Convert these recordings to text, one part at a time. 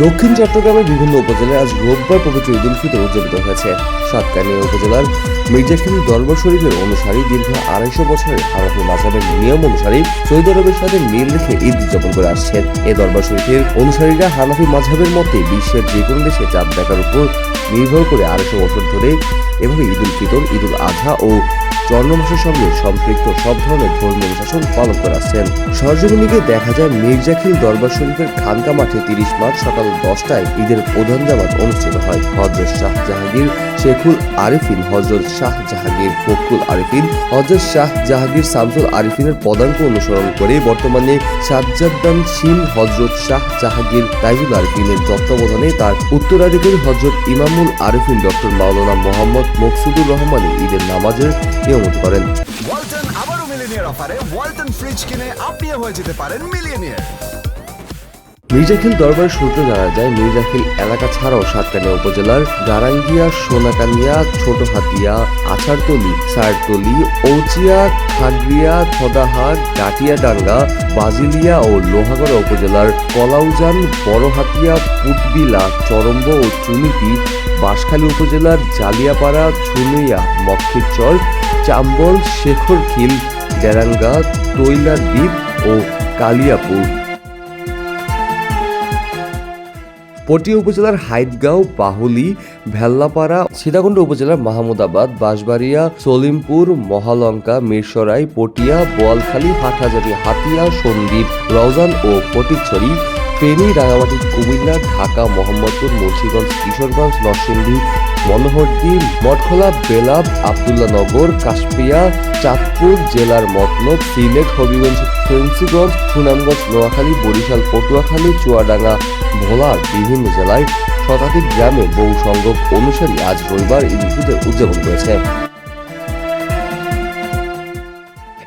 দক্ষিণ চট্টগ্রামের বিভিন্ন উপজেলায় আজ রোববার পবিত্র ঈদ উল ফিতর উদযাপিত হয়েছে। সাতকানিয়া উপজেলার মির্জাখিল দরবার শরীফের অনুসারী দীর্ঘ 250 বছরের হানাফি মাযহাবের নিয়ম অনুসারে সৌদি আরবের সাথে মিল রেখে ঈদ উদযাপন করে আসছেন। এই দরবার শরীফের অনুসারীরা হানাফি মাযহাবের মতে বিশ্বের যে কোনো দেশে চাঁদ দেখার উপর নির্ভর করে 250 বছর ধরে এভাবে ঈদ উল ফিতর, ঈদ উল আজহা ও চন্দ্রমাসের সঙ্গে সম্পৃক্ত সব ধরনের ধর্মীয় অনুশাসন পালন করে আসছেন। সরজমিনে দেখা যায় মির্জাখিল দরবার শরীফের খানকা মাঠে 30 মার্চ সকাল 10টায় ঈদের প্রধান জামাত অনুষ্ঠিত হয়। হযরত শাহ জাহাঙ্গীর শেখুল আরিফিন, হযরত শাহ জাহাঙ্গীর ফখরুল আরিফিন, হযরত শাহ জাহাঙ্গীর শামসুল আরিফিনের পদাঙ্ক অনুসরণ করে বর্তমানে সাজ্জাদানশীল হযরত শাহ জাহাঙ্গীর তাইজুল আরিফিনের তত্ত্বাবধানে তার উত্তরাধিকারী হযরত ইমামুল আরিফিন ডক্টর মাওলানা মোহাম্মদ মকসুদুর রহমানী ঈদের নামাজের নিয়মিত করেন। ওয়ালটন আবারও মিলিয়নিয়ার অফারে ওয়ালটন ফ্রিজ কিনে আপনিও হয়ে যেতে পারেন মিলিয়নিয়ার। মির্জাখিল দরবার সূত্রে জানা যায়, মির্জাখিল এলাকা ছাড়াও সাতকানিয়া উপজেলার গারাঙ্গিয়া, সোনাকানিয়া, ছোট হাতিয়া, আছাড়তলী, সারতলী, ঔচিয়া, খাগড়িয়া, থদাহাট, গাটিয়াডাঙ্গা, বাজিলিয়া ও লোহাগড়া উপজেলার কলাউজান, বড় হাতিয়া, পুটবিলা, চরম্ব ও চুনিতি, বাঁশখালী উপজেলার জালিয়াপাড়া, ঝুনুইয়া, মক্ষীরচর, চাম্বল, শেখরখিল, ডেরাঙ্গা, তৈলার দ্বীপ ও কালিয়াপুর। পটিয়া উপজেলার হাইদগাঁও, বাহুলী, ভেল্লাপাড়া, সীতাকুণ্ড উপজেলার মাহমুদাবাদ, বাঁশবাড়িয়া, সলিমপুর, মহালঙ্কা, মিরসরাই, পটিয়া, বোয়ালখালী, হাটহাজারী, হাতিয়া, সন্দ্বীপ, রওজান ও ফটিকছড়ি, ফেনী, রাঙামাটি, কুমিল্লা, ঢাকা, মোহাম্মদপুর, মুন্সিগঞ্জ, কিশোরগঞ্জ, নরসিংদী, মনোহরদী, মঠখোলা, বেলাব, আব্দুল্লাহনগর, কাশপিয়া, চাঁদপুর জেলার মতলব, সিলেট, হবিগঞ্জ, ফেন্সিগঞ্জ, সুনামগঞ্জ, নোয়াখালী, বরিশাল, পটুয়াখালী, চুয়াডাঙ্গা, ভোলার বিভিন্ন জেলায় শতাধিক গ্রামে বহু সংখ্যক অনুসারী আজ রবিবার ঈদ উল ফিতর উদযাপন করেছে।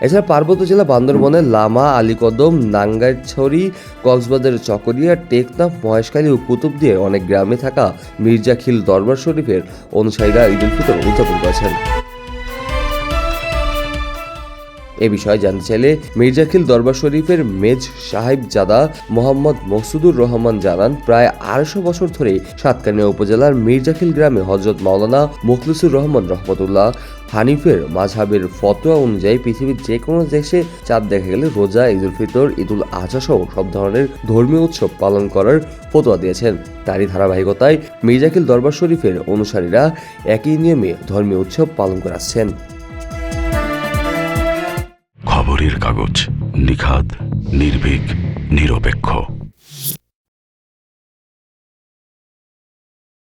এছাড়া পার্বত্য জেলা বান্দরবনের লামা, আলীকদম, নাঙ্গাইছড়ি, কক্সবাজারের চকরিয়া, টেকনাফ, মহেশখালী ও কুতুবদিয়ার অনেক গ্রামে থাকা মির্জাখিল দরবার শরীফের অনুসারীরা ঈদ উল ফিতর উদযাপন করেছেন। এ বিষয়ে জানতে চাইলে মির্জাখিল দরবার শরীফের মেজ সাহেবজাদা মোহাম্মদ মকসুদুর রহমান জানান, প্রায় 250 বছর ধরে সাতকানিয়া উপজেলার মির্জাখিল গ্রামে হযরত মাওলানা মুখলিসুর রহমান রহমতুল্লাহ হানিফের মাযহাবের ফতোয়া অনুযায়ী পৃথিবীর যে কোনো দেশে চাঁদ দেখা গেলে রোজা, ঈদ উল ফিতর, ঈদ উল আজহা সহ সব ধরনের ধর্মীয় উৎসব পালন করার ফতোয়া দিয়েছেন। তারই ধারাবাহিকতায় মির্জাখিল দরবার শরীফের অনুসারীরা একই নিয়মে ধর্মীয় উৎসব পালন করে আসছেন। খবরের কাগজ, নিখাদ, নির্ভীক, নিরপেক্ষ।